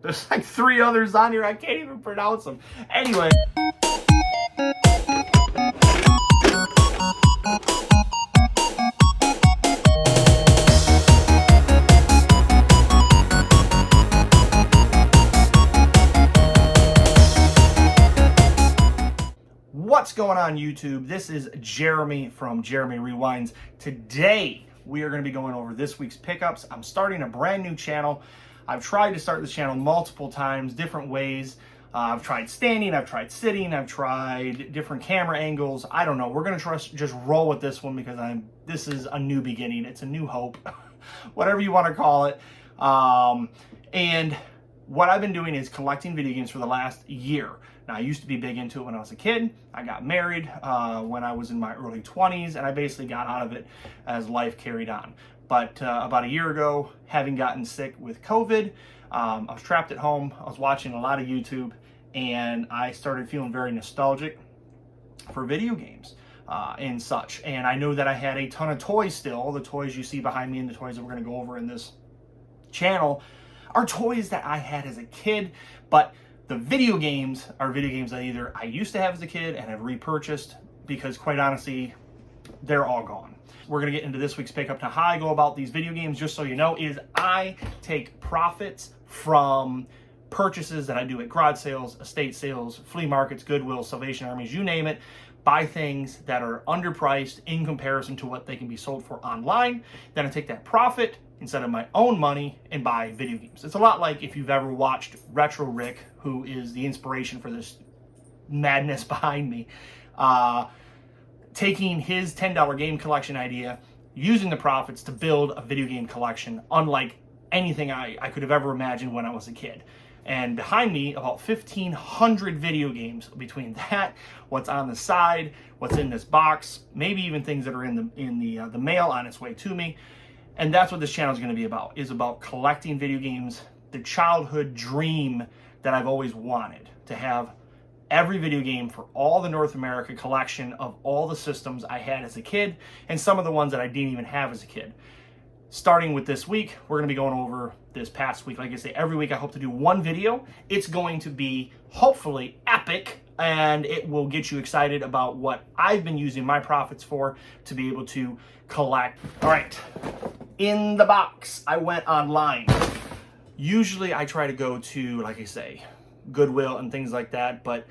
There's like 3 others on here. I can't even pronounce them. Anyway. What's going on, YouTube? This is Jeremy from Jeremy Rewinds. Today, we are going to be going over this week's pickups. I'm starting a brand new channel. I've tried to start this channel multiple times, different ways. I've tried standing, I've tried sitting, I've tried different camera angles. I don't know. We're going to just roll with this one because this is a new beginning. It's a new hope, whatever you want to call it. And what I've been doing is collecting video games for the last year. Now, I used to be big into it when I was a kid. I got married when I was in my early 20s, and I basically got out of it as life carried on. But about a year ago, having gotten sick with COVID, I was trapped at home. I was watching a lot of YouTube, and I started feeling very nostalgic for video games and such. And I know that I had a ton of toys still. The toys you see behind me and the toys that we're going to go over in this channel are toys that I had as a kid, but the video games are video games that either I used to have as a kid and have repurchased because, quite honestly, they're all gone. We're going to get into this week's pickup. Now, how I go about these video games, just so you know, is I take profits from purchases that I do at garage sales, estate sales, flea markets, Goodwill, Salvation Armies, you name it. Buy things that are underpriced in comparison to what they can be sold for online. Then I take that profit instead of my own money and buy video games. It's a lot like if you've ever watched Retro Rick, who is the inspiration for this madness behind me, taking his $10 game collection idea, using the profits to build a video game collection unlike anything I could have ever imagined when I was a kid. And behind me, about 1,500 video games. Between that, what's on the side, what's in this box, maybe even things that are in the mail on its way to me. And that's what this channel is going to be about, is about collecting video games, the childhood dream that I've always wanted, to have every video game for all the North America collection of all the systems I had as a kid, and some of the ones that I didn't even have as a kid. Starting with this week, we're going to be going over this past week. Like I say, every week I hope to do one video. It's going to be hopefully epic, and it will get you excited about what I've been using my profits for to be able to collect. All right, in the box, I went online. Usually I try to go to, like I say, Goodwill and things like that, but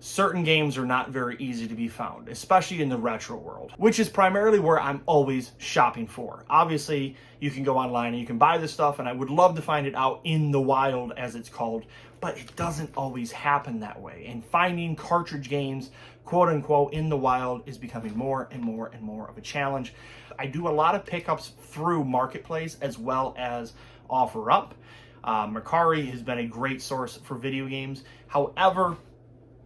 certain games are not very easy to be found, especially in the retro world, which is primarily where I'm always shopping for. Obviously, you can go online and you can buy this stuff, and I would love to find it out in the wild, as it's called, but it doesn't always happen that way. And finding cartridge games, quote unquote, in the wild is becoming more and more and more of a challenge. I do a lot of pickups through Marketplace as well as OfferUp. Mercari has been a great source for video games. However,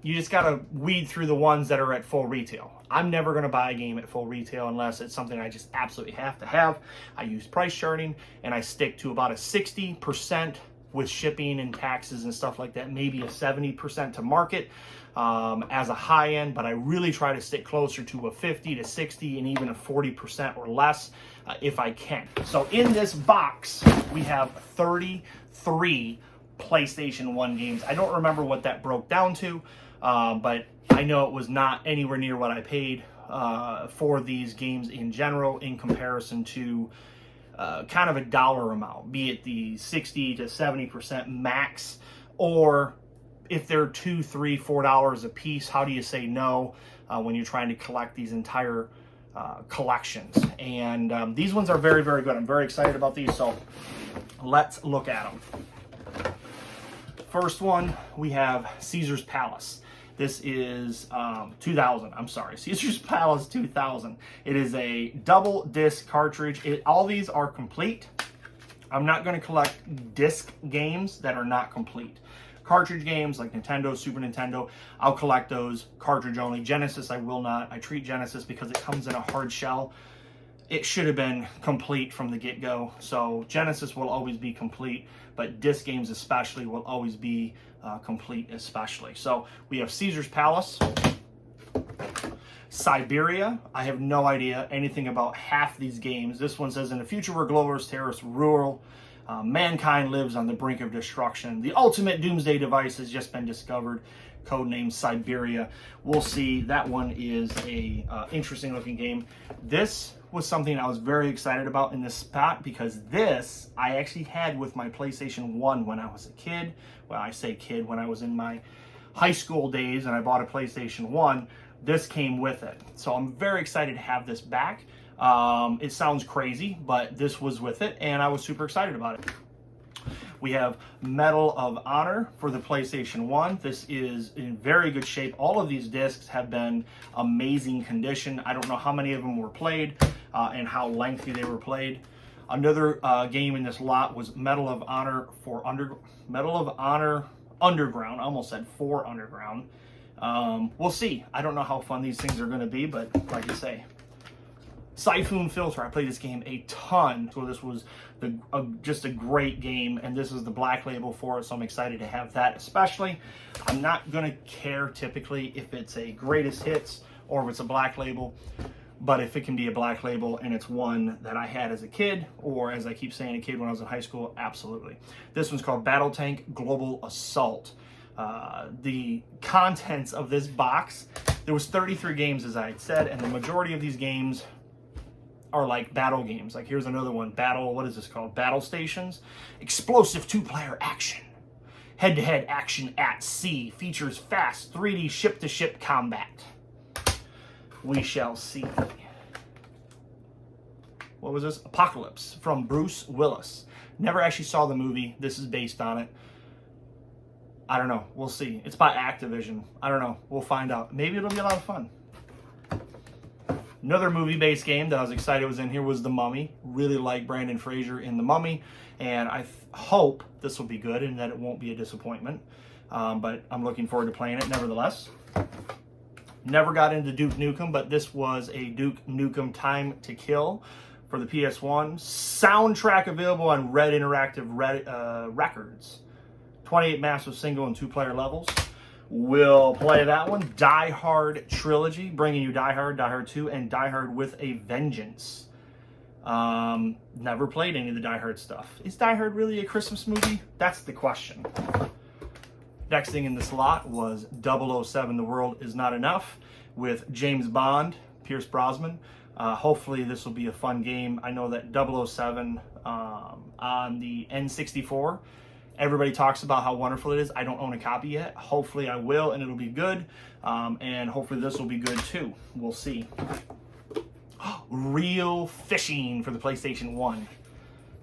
you just got to weed through the ones that are at full retail. I'm never going to buy a game at full retail unless it's something I just absolutely have to have. I use price charting, and I stick to about a 60% with shipping and taxes and stuff like that, maybe a 70% to market as a high end, but I really try to stick closer to a 50 to 60 and even a 40% or less if I can. So in this box, we have 33 PlayStation 1 games. I don't remember what that broke down to, but I know it was not anywhere near what I paid for these games in general in comparison to kind of a dollar amount, be it the 60 to 70% max, or if they're $2, $3, $4 a piece, how do you say no when you're trying to collect these entire collections? And these ones are very, very good. I'm very excited about these, so let's look at them. First one, we have Caesar's Palace. This is 2000, I'm sorry, Caesar's Palace 2000. It is a double disc cartridge. All these are complete. I'm not going to collect disc games that are not complete. Cartridge games like Nintendo, Super Nintendo, I'll collect those cartridge only. Genesis, I will not. I treat Genesis because it comes in a hard shell. It should have been complete from the get-go. So Genesis will always be complete, but disc games especially will always be complete especially. So we have Caesar's Palace, Siberia. I have no idea anything about half these games. This one says, in a future where globalists, terrorists, rule Mankind lives on the brink of destruction. The ultimate doomsday device has just been discovered, codenamed Siberia. We'll see. That one is a interesting looking game. This was something I was very excited about in this spot because this I actually had with my PlayStation 1 when I was a kid. Well, I say kid, when I was in my high school days and I bought a PlayStation 1. This came with it. So I'm very excited to have this back. It sounds crazy, but this was with it and I was super excited about it. We have Medal of Honor for the PlayStation 1. This is in very good shape. All of these discs have been amazing condition. I don't know how many of them were played and how lengthy they were played. Another game in this lot was Medal of Honor Underground. I almost said for Underground. We'll see. I don't know how fun these things are going to be, but like I say, Siphon Filter. I played this game a ton, so this was just a great game, and this is the black label for it, so I'm excited to have that. Especially, I'm not going to care typically if it's a greatest hits or if it's a black label, but if it can be a black label and it's one that I had as a kid, or as I keep saying, a kid when I was in high school, absolutely. This one's called Battle Tank Global Assault. The contents of this box, there was 33 games, as I had said, and the majority of these games are like battle games. Like here's another one, what is this called? Battle Stations. Explosive 2-player action. Head-to-head action at sea. Features fast 3D ship-to-ship combat. We shall see. What was this? Apocalypse from Bruce Willis. Never actually saw the movie. This is based on it. I don't know. We'll see. It's by Activision. I don't know. We'll find out. Maybe it'll be a lot of fun. Another movie-based game that I was excited was in here was The Mummy. Really like Brandon Fraser in The Mummy, and I hope this will be good and that it won't be a disappointment. But I'm looking forward to playing it nevertheless. Never got into Duke Nukem, but this was a Duke Nukem Time to Kill for the PS1. Soundtrack available on Red Interactive Records. 28 massive single and 2-player levels. We'll play that one. Die Hard Trilogy, bringing you Die Hard, Die Hard 2, and Die Hard with a Vengeance. Never played any of the Die Hard stuff. Is Die Hard really a Christmas movie? That's the question. Next thing in this lot was 007, The World Is Not Enough, with James Bond, Pierce Brosnan. Hopefully this will be a fun game. I know that 007 on the N64, everybody talks about how wonderful it is. I don't own a copy yet. Hopefully I will, and it'll be good. And hopefully this will be good too. We'll see. Real Fishing for the PlayStation 1.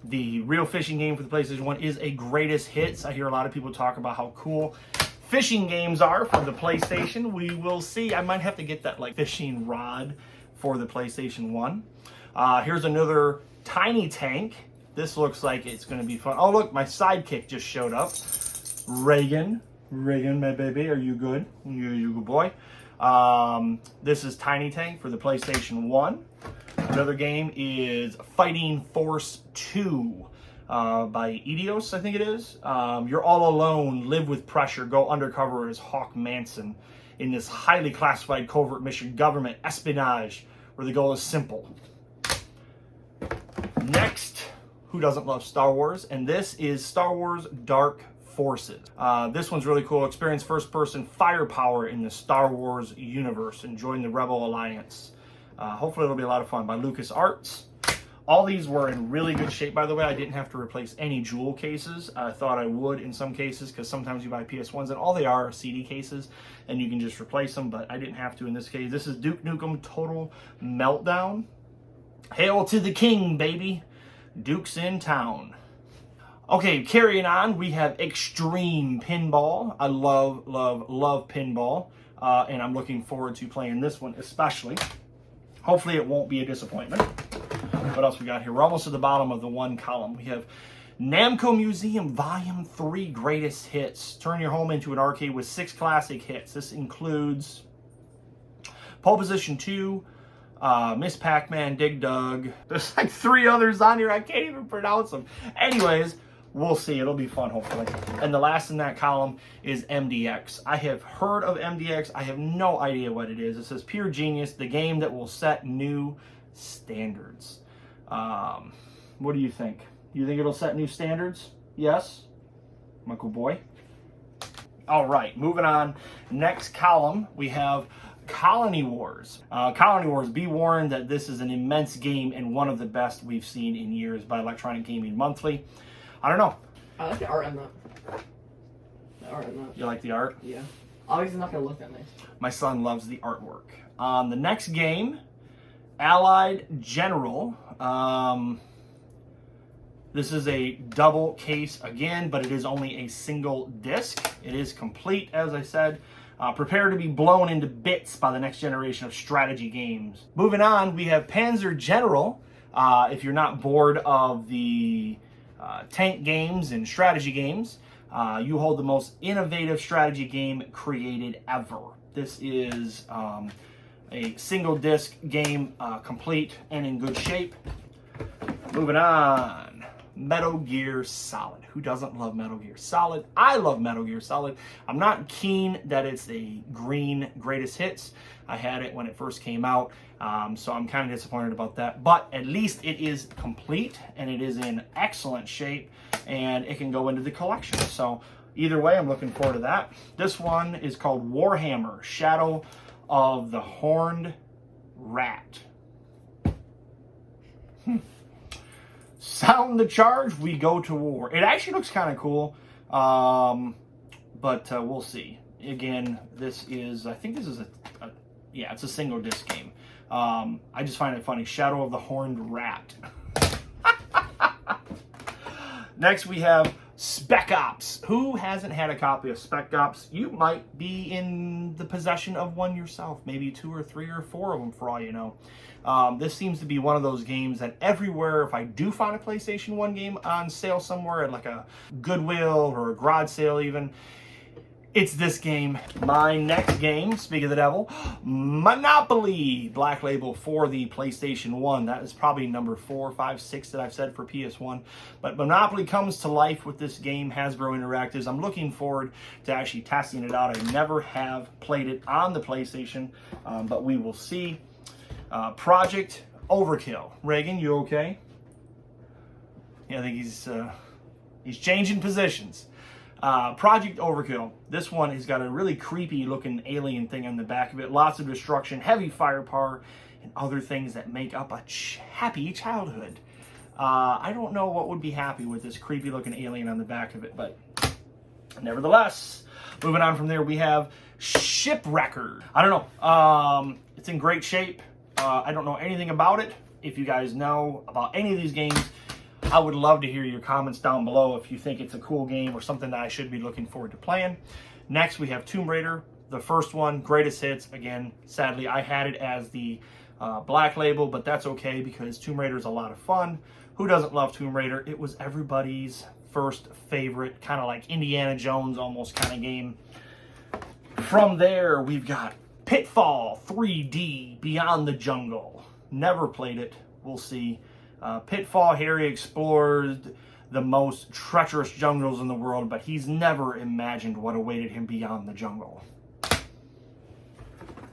The Real Fishing game for the PlayStation 1 is a greatest hits. I hear a lot of people talk about how cool fishing games are for the PlayStation. We will see. I might have to get that like fishing rod for the PlayStation 1. Here's another Tiny Tank. This looks like it's going to be fun. Oh, look, my sidekick just showed up. Reagan, my baby, are you good? You good boy. This is Tiny Tank for the PlayStation 1. Another game is Fighting Force 2 by Eidos, I think it is. You're all alone, live with pressure, go undercover as Hawk Manson in this highly classified covert mission, government espionage, where the goal is simple. Next, who doesn't love Star Wars? And this is Star Wars Dark Forces. This one's really cool. Experience first-person firepower in the Star Wars universe and join the Rebel Alliance. Hopefully it'll be a lot of fun. By LucasArts. All these were in really good shape, by the way. I didn't have to replace any jewel cases. I thought I would in some cases, because sometimes you buy PS1s and all they are CD cases, and you can just replace them, but I didn't have to in this case. This is Duke Nukem Total Meltdown. Hail to the king, baby. Duke's in town. Okay, carrying on, we have Extreme Pinball. I love Pinball, and I'm looking forward to playing this one especially. Hopefully it won't be a disappointment. What else we got here? We're almost at the bottom of the one column. We have Namco Museum Volume 3 Greatest Hits. Turn your home into an arcade with 6 classic hits. This includes Pole Position 2, Miss Pac-Man, Dig Dug. There's like 3 others on here. I can't even pronounce them. Anyways, we'll see. It'll be fun, hopefully. And the last in that column is MDX. I have heard of MDX. I have no idea what it is. It says Pure Genius, the game that will set new standards. What do you think? You think it'll set new standards? Yes? My cool boy. All right, moving on. Next column, we have Colony Wars. Colony Wars, be warned that this is an immense game and one of the best we've seen in years by Electronic Gaming Monthly. I don't know. I like the art on that. The art on that. You like the art? Yeah. Obviously not going to look that nice. My son loves the artwork. The next game, Allied General. This is a double case again, but it is only a single disc. It is complete, as I said. Prepare to be blown into bits by the next generation of strategy games. Moving on, we have Panzer General. If you're not bored of the tank games and strategy games, you hold the most innovative strategy game created ever. This is a single disc game, complete and in good shape. Moving on. Metal Gear Solid. Who doesn't love Metal Gear Solid? I love Metal Gear Solid. I'm not keen that it's a green greatest hits. I had it when it first came out, so I'm kind of disappointed about that. But at least it is complete, and it is in excellent shape, and it can go into the collection. So either way, I'm looking forward to that. This one is called Warhammer, Shadow of the Horned Rat. Sound the charge, we go to war. It actually looks kind of cool, but we'll see. Again, this is, I think this is yeah, it's a single disc game. I just find it funny. Shadow of the Horned Rat. Next, we have Spec Ops. Who hasn't had a copy of Spec Ops? You might be in the possession of one yourself. Maybe 2 or 3 or 4 of them for all you know. This seems to be one of those games that everywhere, if I do find a PlayStation 1 game on sale somewhere at like a Goodwill or a garage sale even, it's this game. My next game, speak of the devil, Monopoly, Black Label for the PlayStation 1. That is probably number 4, 5, 6 that I've said for PS1. But Monopoly comes to life with this game, Hasbro Interactives. I'm looking forward to actually testing it out. I never have played it on the PlayStation, but we will see. Project Overkill. Reagan, you okay? Yeah, I think he's changing positions. Project Overkill. This one has got a really creepy looking alien thing on the back of it. Lots of destruction, heavy firepower, and other things that make up a happy childhood. I don't know what would be happy with this creepy looking alien on the back of it, but nevertheless, moving on from there, we have Shipwrecker. I don't know. It's in great shape. I don't know anything about it. If you guys know about any of these games, I would love to hear your comments down below if you think it's a cool game or something that I should be looking forward to playing. Next, we have Tomb Raider, the first one, greatest hits. Again, sadly, I had it as the Black Label, but that's okay because Tomb Raider is a lot of fun. Who doesn't love Tomb Raider? It was everybody's first favorite, kind of like Indiana Jones almost kind of game. From there, we've got Pitfall 3D Beyond the Jungle. Never played it. We'll see. Pitfall, Harry explores the most treacherous jungles in the world, but he's never imagined what awaited him beyond the jungle.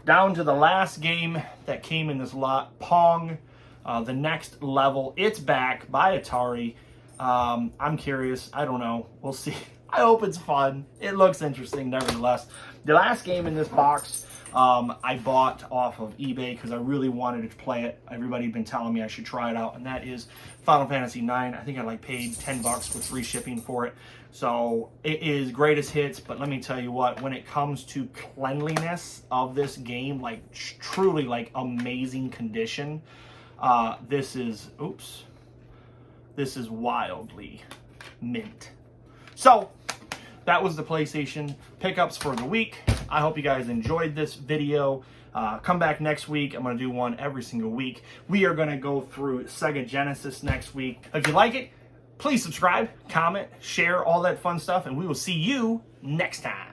Down to the last game that came in this lot, Pong, The Next Level. It's back by Atari. I'm curious. I don't know. We'll see. I hope it's fun. It looks interesting, nevertheless. The last game in this box, I bought off of eBay because I really wanted to play it. Everybody had been telling me I should try it out, and that is Final Fantasy IX. I think I paid $10 with free shipping for it. So it is greatest hits, but let me tell you what, when it comes to cleanliness of this game, truly amazing condition, this is wildly mint. So that was the PlayStation pickups for the week. I hope you guys enjoyed this video. Come back next week. I'm going to do one every single week. We are going to go through Sega Genesis next week. If you like it, please subscribe, comment, share, all that fun stuff, and we will see you next time.